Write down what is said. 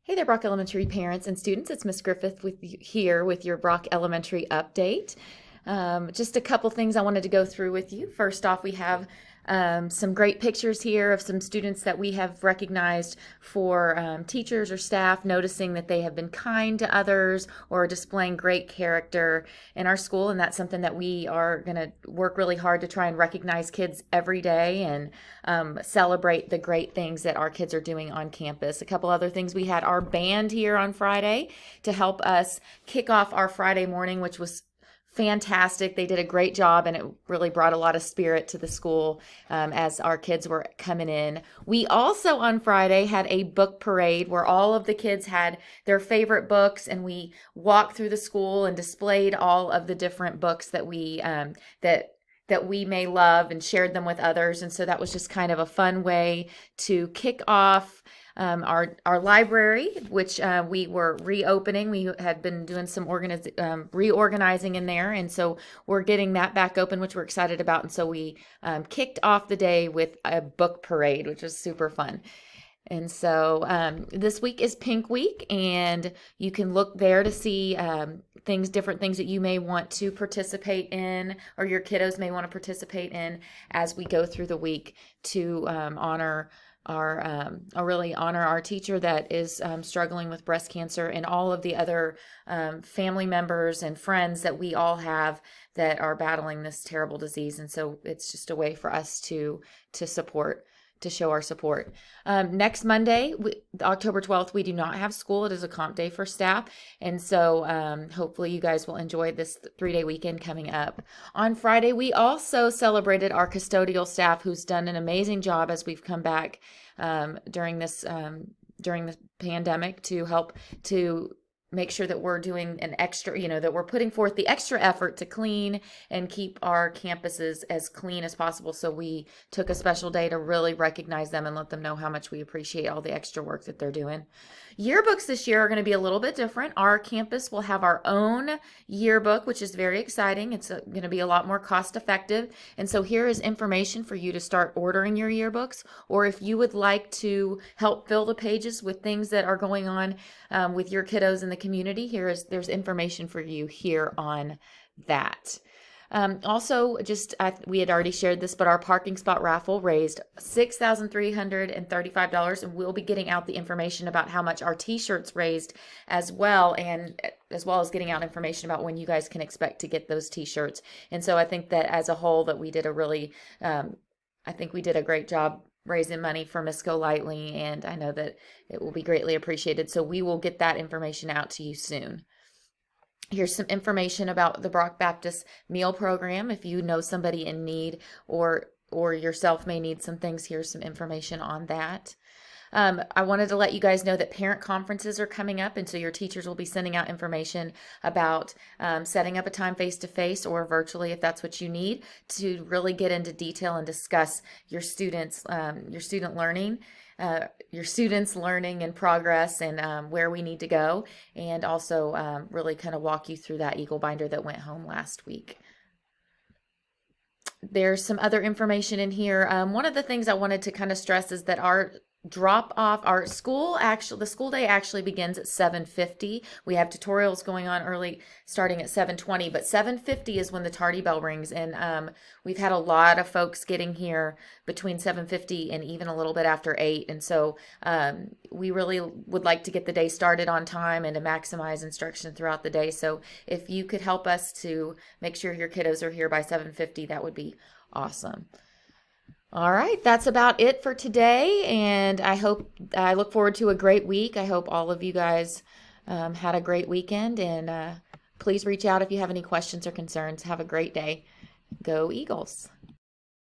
Hey there, Brock Elementary parents and students. It's Miss Griffith here with your Brock Elementary update. Just a couple things I wanted to go through with you. First off, we have some great pictures here of some students that we have recognized for teachers or staff noticing that they have been kind to others or displaying great character in our school. And that's something that we are going to work really hard to try and recognize kids every day and celebrate the great things that our kids are doing on campus. A couple other things: we had our band here on Friday to help us kick off our Friday morning, which was fantastic. They did a great job, and it really brought a lot of spirit to the school as our kids were coming in. We also on Friday had a book parade where all of the kids had their favorite books, and we walked through the school and displayed all of the different books that we may love and shared them with others. And so that was just kind of a fun way to kick off our library, which we were reopening. We had been doing some reorganizing in there, and so we're getting that back open, which we're excited about. And so we kicked off the day with a book parade, which was super fun. And so this week is Pink Week, and you can look there to see different things that you may want to participate in, or your kiddos may want to participate in as we go through the week to really honor our teacher that is struggling with breast cancer, and all of the other family members and friends that we all have that are battling this terrible disease. And so it's just a way for us to show our support. Next Monday, October 12th, we do not have school. It is a comp day for staff. And so hopefully you guys will enjoy this 3-day weekend coming up. On Friday, we also celebrated our custodial staff, who's done an amazing job as we've come back during the pandemic to help to make sure that we're doing an extra, that we're putting forth the extra effort to clean and keep our campuses as clean as possible. So we took a special day to really recognize them and let them know how much we appreciate all the extra work that they're doing. Yearbooks this year are going to be a little bit different. Our campus will have our own yearbook, which is very exciting. It's going to be a lot more cost effective. And so here is information for you to start ordering your yearbooks, or if you would like to help fill the pages with things that are going on with your kiddos in the community, there's information for you here on that. Also, we had already shared this, but our parking spot raffle raised $6,335, and we'll be getting out the information about how much our t-shirts raised as well, and as well as getting out information about when you guys can expect to get those t-shirts. And so I think that as a whole that we did a great job raising money for Miss Golightly, and I know that it will be greatly appreciated. So we will get that information out to you soon. Here's some information about the Brock Baptist meal program. If you know somebody in need, or yourself may need some things, here's some information on that. I wanted to let you guys know that parent conferences are coming up, and so your teachers will be sending out information about setting up a time face-to-face or virtually, if that's what you need, to really get into detail and discuss your students' learning and progress, and where we need to go, and also really kind of walk you through that Eagle binder that went home last week. There's some other information in here. One of the things I wanted to kind of stress is that the school day actually begins at 7:50. We have tutorials going on early, starting at 7:20, but 7:50 is when the tardy bell rings, and we've had a lot of folks getting here between 7:50 and even a little bit after 8, and so we really would like to get the day started on time and to maximize instruction throughout the day. So if you could help us to make sure your kiddos are here by 7:50, that would be awesome. All right, that's about it for today, and I look forward to a great week. I hope all of you guys had a great weekend, and please reach out if you have any questions or concerns. Have a great day. Go Eagles.